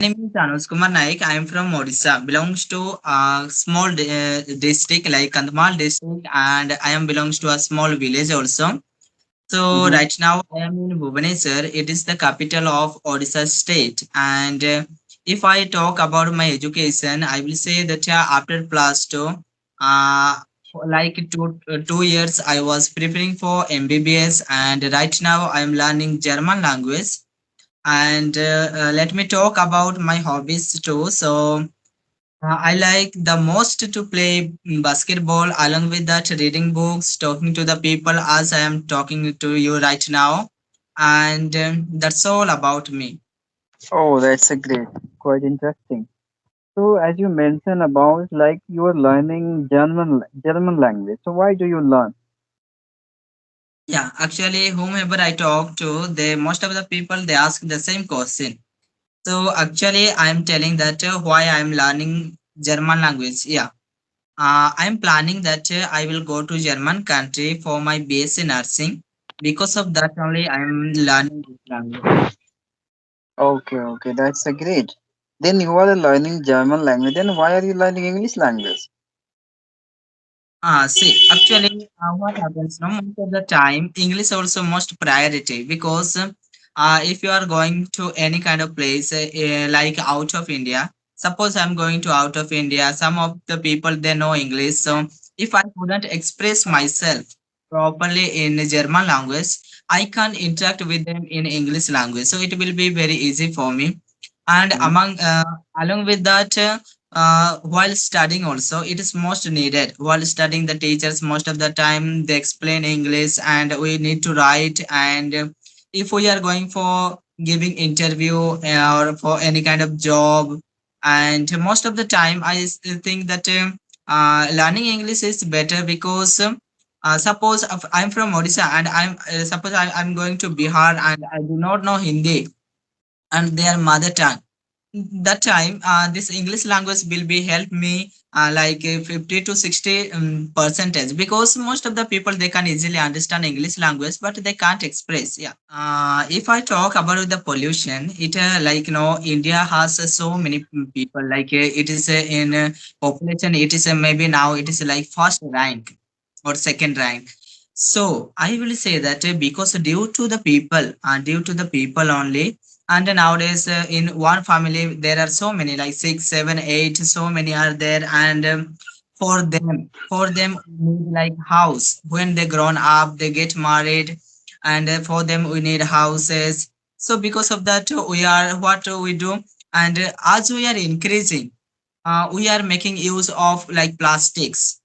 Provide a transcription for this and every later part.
My name is Anush Kumar Naik. I am from Odisha. Belongs to a small district like Kandhamal district, and I am belongs to a small village also. So Mm-hmm. right now I am in Bhubaneswar. It is the capital of Odisha state. And if I talk about my education, I will say that after plus two, like 2 years, I was preparing for MBBS, and right now I am learning German language. And let me talk about my hobbies too. So I like the most to play basketball, along with that reading books, talking to the people as I am talking to you right now. And that's all about me. Oh, that's a great, quite interesting. So, as you mentioned about like you are learning German language. So, why do you learn? Yeah, actually, whomever I talk to, they most of the people they ask the same question. So actually, I am telling that why I am learning German language. Yeah, I'm planning that I will go to German country for my BSc nursing. Because of that only, I'm learning this language. Okay, okay, that's a great. Then you are learning German language. Then why are you learning English language? See, actually, what happens now, most of the time, English also most priority because if you are going to any kind of place like out of India, suppose I'm going to out of India, some of the people they know English. So if I couldn't express myself properly in German language, I can interact with them in English language. So it will be very easy for me. And Mhm. along with that. While studying also it is most needed while studying the teachers most of the time they explain english and we need to write and if we are going for giving interview or for any kind of job and most of the time think that learning english is better because suppose if I'm from odisha and I'm going to bihar and I do not know hindi and their mother tongue that time this english language will be help me like 50 to 60 percentage because most of the people they can easily understand english language but they can't express. Yeah, if I talk about the pollution it like india has so many people like it is in population it is maybe now it is like first rank or second rank. So I will say that because due to the people only and nowadays in one family there are so many like six seven eight so many are there and for them we need like house when they grown up they get married and for them we need houses. So because of that we are what we do and as we are increasing we are making use of like plastics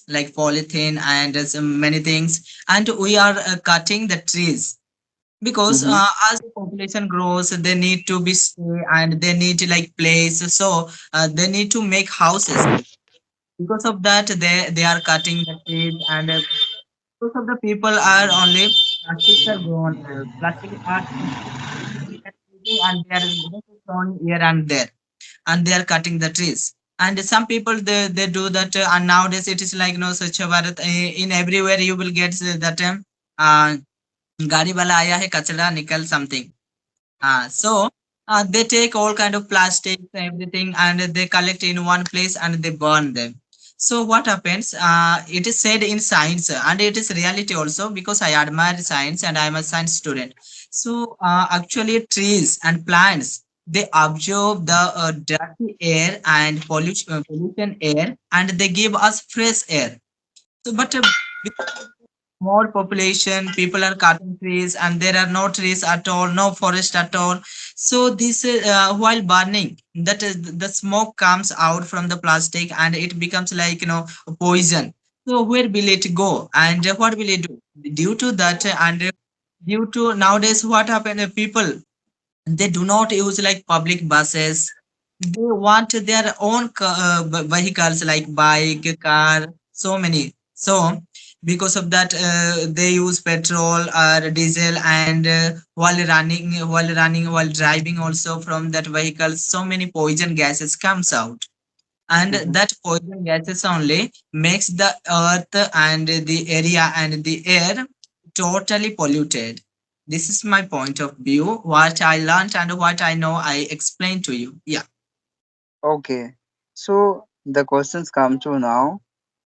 like polythene and some many things and we are cutting the trees because Mm-hmm. as the population grows they need to be stay and they need to like place so they need to make houses because of that they are cutting the trees and because of the people are only plastics are grown plastic are and they are thrown here and there and they are cutting the trees and some people they do that and nowadays it is like such a Bharat, in everywhere you will get that uh, गाड़ी वाला आया है कचरा निकल something. So they take all kind of plastics, everything, and they collect in one place and they burn them. So what happens? It is said in science, and it is reality also because I admire science and I am a science student. So actually, trees and plants they absorb the dirty air and pollution air, and they give us fresh air. So, but more population people are cutting trees and there are no trees at all no forest at all so this while burning that is the smoke comes out from the plastic and it becomes like poison. So where will it go and what will it do due to that and due to nowadays what happened people they do not use like public buses they want their own vehicles like bike car so many so because of that they use petrol or diesel and while driving also from that vehicle so many poison gases comes out and Mm-hmm. that poison gases only makes the earth and the area and the air totally polluted. This is my point of view, what I learned and what I know I explained to you. Yeah. Okay. So the questions come to now.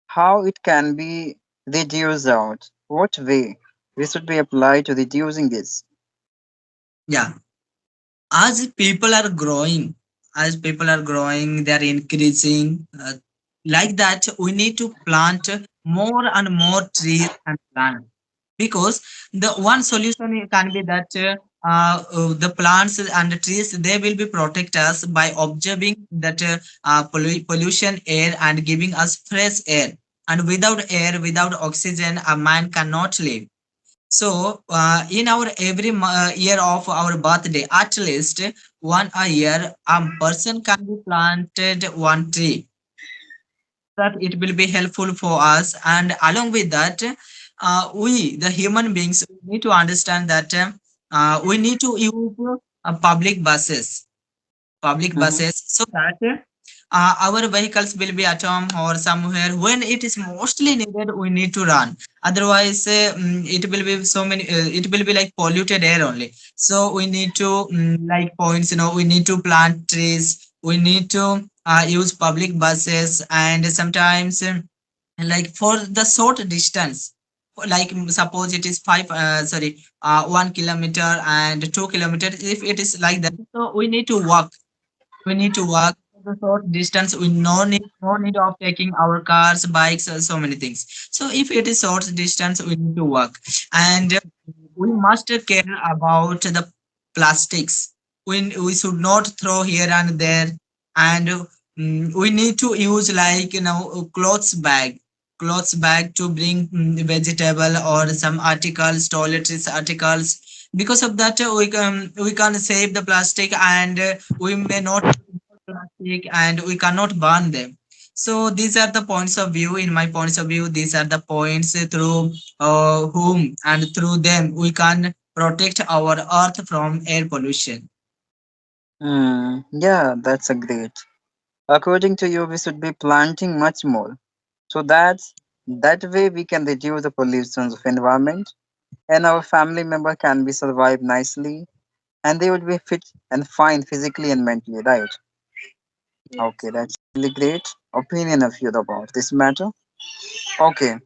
How it can be reduced out? What way we should be applied to reducing this? Yeah. As people are growing, they are increasing. Like that, we need to plant more and more trees and plants, because the one solution can be that the plants and the trees, they will be protect us by observing that pollution air and giving us fresh air. And without air, without oxygen, a man cannot live. So, in our every year of our birthday, at least one a year, a person can be planted one tree, that it will be helpful for us. And along with that, we, the human beings, we need to understand that we need to use public Mm-hmm. buses, so that our vehicles will be at home or somewhere. When it is mostly needed, we need to run. Otherwise, it will be so many, it will be like polluted air only. So we need to, like points, we need to plant trees, we need to use public buses. And sometimes, like for the short distance, like suppose it is 1 kilometer and 2 kilometers, if it is like that, so we need to walk the short distance. We no need of taking our cars, bikes, so many things. So if it is short distance, we need to walk. And we must care about the plastics. We should not throw here and there. And we need to use, like, clothes bag to bring vegetable or some articles, toiletries articles. Because of that, we can save the plastic. And we may not plastic, and we cannot burn them. So these are the points of view. In my points of view, these are the points through whom and through them we can protect our earth from air pollution. Yeah, that's a great. According to you, we should be planting much more. So that way we can reduce the pollutions of environment and our family member can be survive nicely and they would be fit and fine physically and mentally, right? Okay, that's really great opinion of you about this matter. Okay.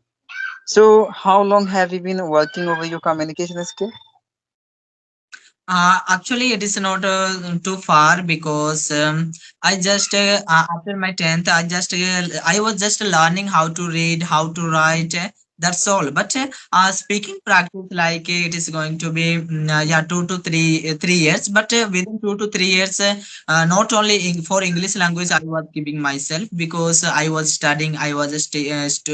So how long have you been working over your communication skill? Actually, it is not too far, because I just after my 10th, I was just learning how to read, how to write. That's all. But speaking practice, like, it is going to be, yeah, 2 to 3 years. But within 2 to 3 years, not only for English language, I was giving myself, because I was studying. I was a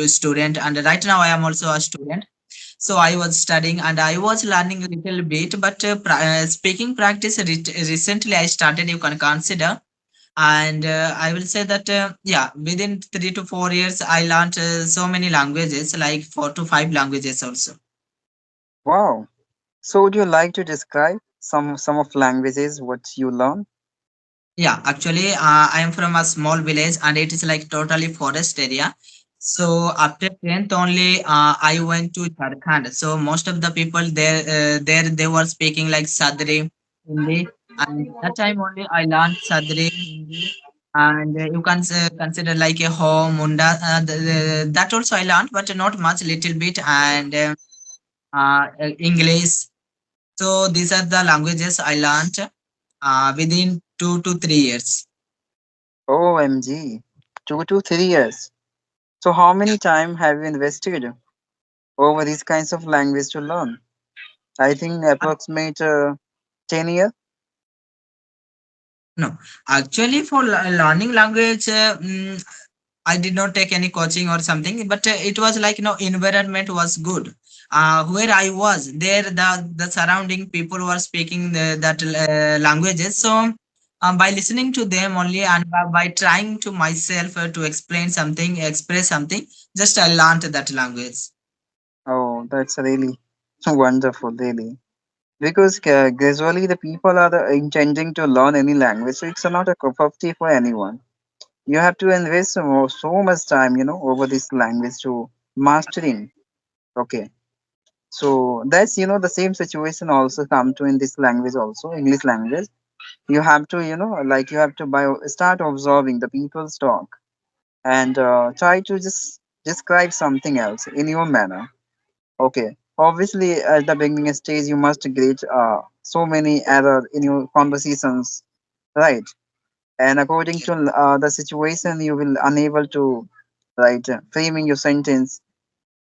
student, and right now I am also a student. So I was studying and I was learning a little bit. But speaking practice, recently I started, you can consider. And I will say that, yeah, within 3 to 4 years, I learned so many languages, like 4 to 5 languages also. Wow. So would you like to describe some of languages what you learn? Yeah, actually, I am from a small village and it is like totally forest area. So after 10th only, I went to Jharkhand. So most of the people there they were speaking like Sadri Hindi, and that time only I learned Sadri Hindi. And you can consider like a ho munda. That also I learned, but not much, little bit. And English. So these are the languages I learned within 2 to 3 years. OMG. 2 to 3 years. So how many time have you invested over these kinds of language to learn? I think approximate 10 years. No, actually, for learning language, I did not take any coaching or something, but it was like, environment was good. Where I was there, the surrounding people were speaking that languages. So by listening to them only, and by trying to myself to explain something, express something, just I learned that language. Oh, that's really wonderful, really. Because gradually the people are intending to learn any language, so it's not a cup of tea for anyone. You have to invest so much time, over this language to mastering. Okay. So that's the same situation also come to in this language also, English language. You have to like you have to start observing the people's talk and try to just describe something else in your manner. Okay. Obviously, at the beginning stage, you must create so many error in your conversations, right? And according to the situation, you will unable to right framing your sentence.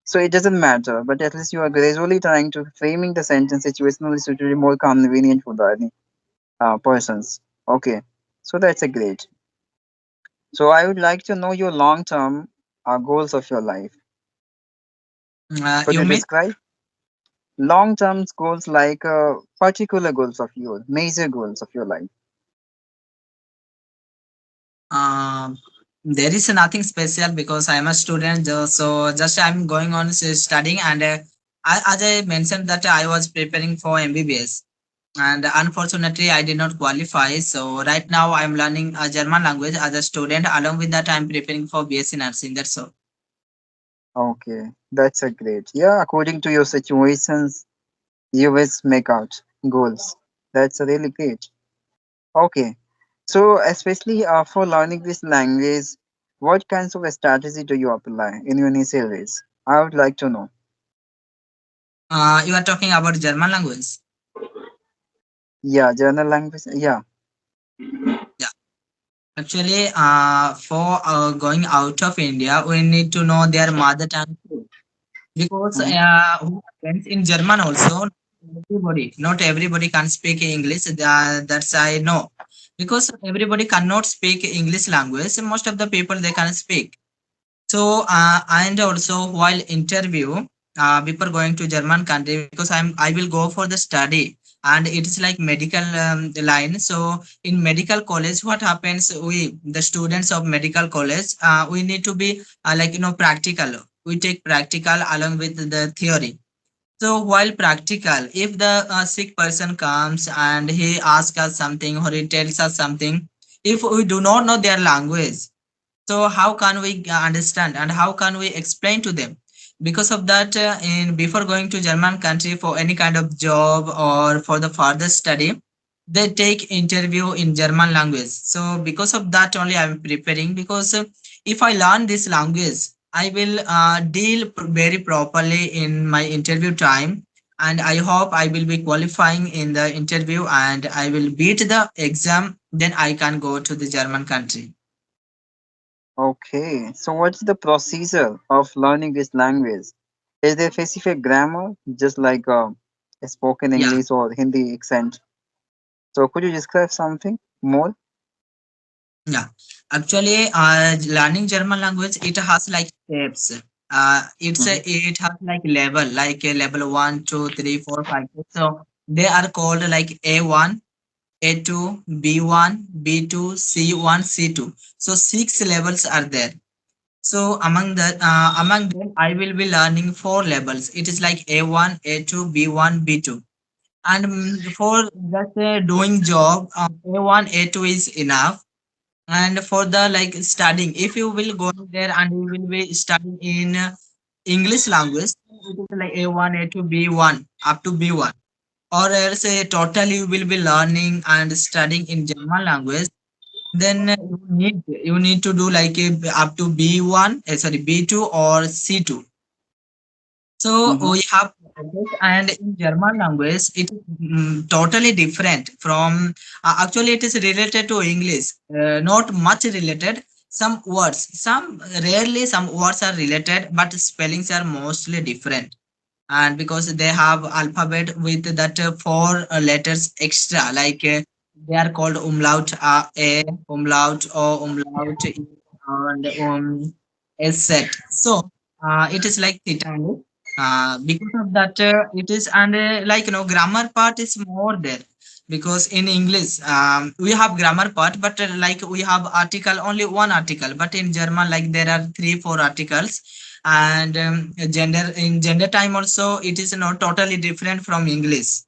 So it doesn't matter, but at least you are gradually trying to framing the sentence situationally so it will be more convenient for the persons. Okay, so that's a great. So I would like to know your long-term goals of your life. Could You you mean? describe long-term goals like particular goals of yours, major goals of your life? Um, there is nothing special because I am a student, so just I'm going on studying, and as I mentioned that I was preparing for MBBS, and unfortunately I did not qualify. So right now I'm learning a German language as a student. Along with that, I'm preparing for BSc nursing. That's all. Okay, that's a great. Yeah, according to your situations, you will make out goals. That's a really great. Okay. So, especially for learning this language, what kinds of a strategy do you apply in your initial days? I would like to know. You are talking about German language. Yeah, journal language. Yeah. Yeah. Actually, for going out of India, we need to know their mother tongue too. Because Mm-hmm. who happens in German also, not everybody can speak English. That's I know, because everybody cannot speak English language. Most of the people they can speak. So and also while interview, before going to German country, because I will go for the study, and it is like medical line. So in medical college, what happens? We the students of medical college, we need to be like practical. We take practical along with the theory. So while practical, if the sick person comes and he asks us something or he tells us something, if we do not know their language, so how can we understand and how can we explain to them? Because of that, in before going to German country for any kind of job or for the further study, they take interview in German language. So because of that only I'm preparing, because if I learn this language, I will deal very properly in my interview time, and I hope I will be qualifying in the interview and I will beat the exam. Then I can go to the German country. Okay. So, what's the procedure of learning this language? Is there specific grammar, just like spoken Yeah. English or Hindi accent? So, could you describe something more? Yeah, actually, learning German language it has like steps. Mm-hmm. It has like level, like a level one, two, three, four, five. So they are called like A1, A2, B1, B2, C1, C2. So six levels are there. So among them, I will be learning four levels. It is like A1, A2, B1, B2. And for just doing job, A1, A2 is enough. And for the like studying, if you will go there and you will be studying in English language, it is like A1, A2, B1 up to B1, or else totally you will be learning and studying in German language. Then you need to do like up to B1, sorry, B2 or C2. So Mm-hmm. we have language, and in German language, it is totally different from. Actually, it is related to English, not much related. Some words, some words are related, but spellings are mostly different. And because they have alphabet with that four letters extra, like they are called umlaut, a, umlaut, o, umlaut, e, and is set. So it is like theta. Because of that, it is, and like grammar part is more there, because in English we have grammar part, but like we have article, only one article, but in German like there are three, four articles. And gender, in gender time also, it is not totally different from English.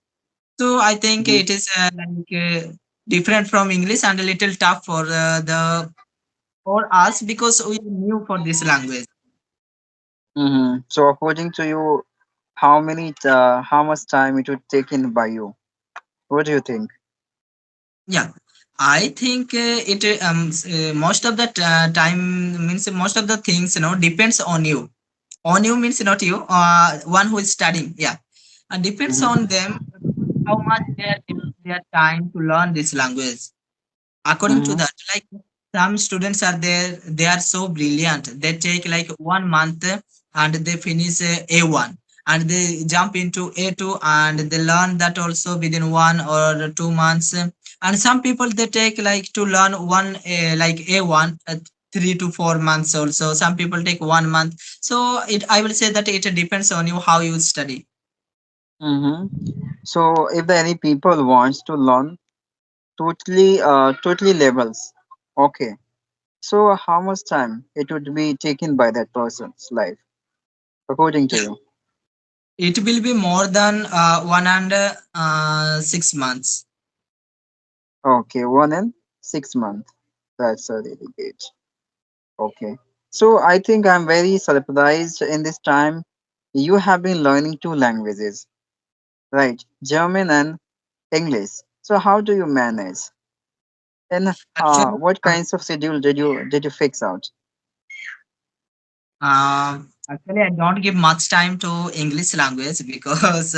So I think Mm-hmm. it is different from English and a little tough for the for us, because we are new for this language. Mm-hmm. So, according to you, how much time it would take in by you? What do you think? Yeah, I think most of the time means most of the things depends on you. On you means not you, one who is studying. Yeah, and depends on Mm-hmm. them how much they are giving their time to learn this language. According to Mm-hmm. that, like some students are there, they are so brilliant, they take like 1 month and they finish A1 and they jump into A2 and they learn that also within 1 or 2 months. And some people they take like to learn one like A1 3 to 4 months also. Some people take 1 month. So it, I will say that it depends on you how you study. Mm-hmm. So if there any people wants to learn totally levels, okay. So how much time it would be taken by that person's life, according to Yeah, you? it will be more than 1 and 6 months. Okay, 1 and 6 months. That's a really great. Okay. So I think I'm very surprised in this time. You have been learning two languages, right? German and English. So how do you manage? And Actually, what kinds of schedule did you fix out? actually, I don't give much time to English language because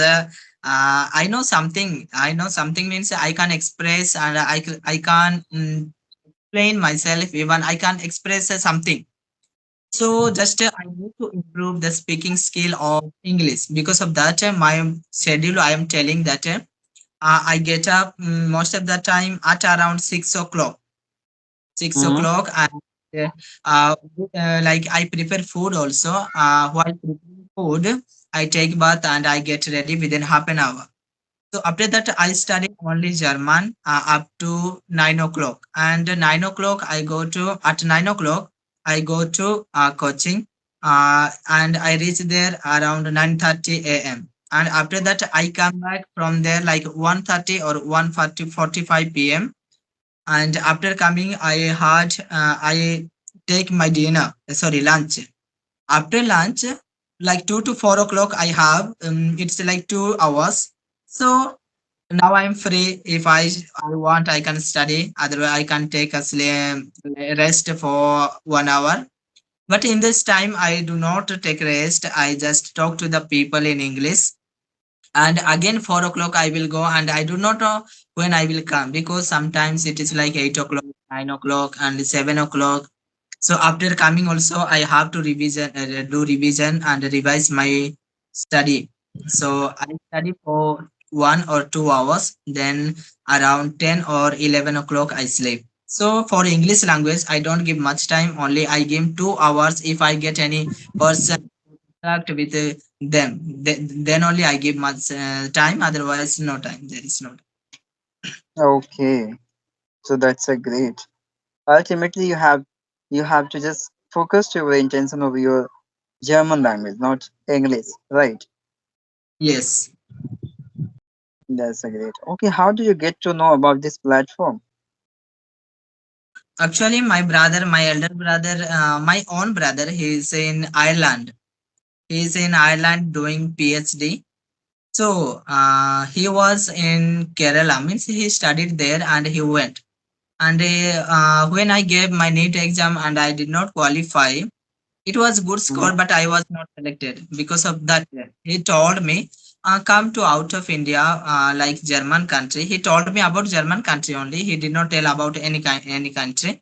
I know something. I know something means I can express and I can explain myself. Even I can express something. So just I need to improve the speaking skill of English. Because of that, my schedule I am telling that I get up most of the time at around 6 o'clock. six Mm-hmm. o'clock and uh, uh, like I prepare food also. While preparing food, I take bath and I get ready within half an hour. So after that, I study only German up to 9 o'clock. And 9 o'clock, at 9 o'clock, I go to coaching and I reach there around 9:30 a.m. And after that, I come back from there like 1:30 or 1:45 p.m. And after coming I take my dinner, sorry, lunch. After lunch, like 2 to 4 o'clock I have it's like 2 hours. So now I'm free. If I want, I can study, otherwise I can take a rest for 1 hour. But in this time I do not take rest, I just talk to the people in English. And again 4 o'clock I will go, and I do not know when I will come, because sometimes it is like 8 o'clock, 9 o'clock, and 7 o'clock. So after coming also I have to do revision and revise my study. So I study for 1 or 2 hours, then around 10 or 11 o'clock I sleep. So for English language I don't give much time, only I give 2 hours. If I get any person interact with them, then only I give much time, otherwise no time, there is no time. Okay. So that's a great. Ultimately, you have to just focus your intention of your German language, not English, right? Yes. That's a great. Okay, how do you get to know about this platform? Actually, my brother, my elder brother, my own brother, he is in Ireland. He is in Ireland doing PhD. So he was in Kerala, means he studied there and he went. And when I gave my NEET exam and I did not qualify, it was good score, Mhm. but I was not selected. Because of that, he told me, come to out of India, like German country. He told me about German country only. He did not tell about any country.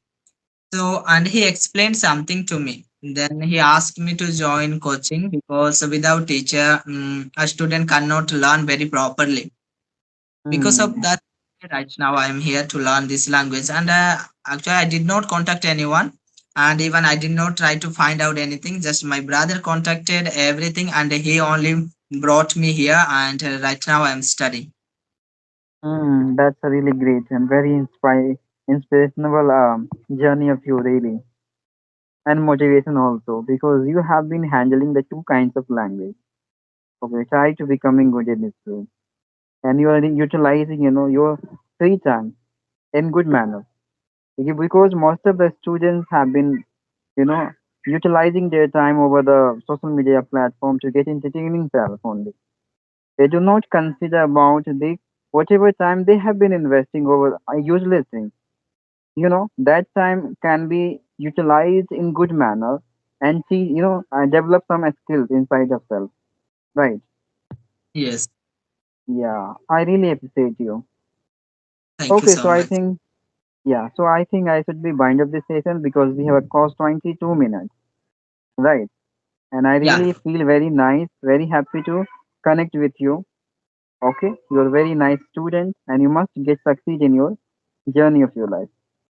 So, and he explained something to me. Then he asked me to join coaching, because without teacher, a student cannot learn very properly. Because of Hmm. that, right now I am here to learn this language. And actually, I did not contact anyone, and even I did not try to find out anything. Just my brother contacted everything, and he only brought me here. And right now I am studying. That's a really great and very inspirational journey of you, really, and motivation also, because you have been handling the two kinds of language. Okay, try to becoming good in it too, and you are utilizing, your free time in good manner. Because most of the students have been, you know, utilizing their time over the social media platform to get entertaining self only. They do not consider about the whatever time they have been investing over a useless thing. That time can be utilized in good manner and see, develop some skills inside of self. Right. Yes. Yeah, I really appreciate you. Thank you Okay, so so I much. think, yeah, so I think I should be bind up this session because we have a cost 22 minutes. Right. And I Yeah. really feel very nice, very happy to connect with you. Okay, you're a very nice student and you must get succeed in your journey of your life.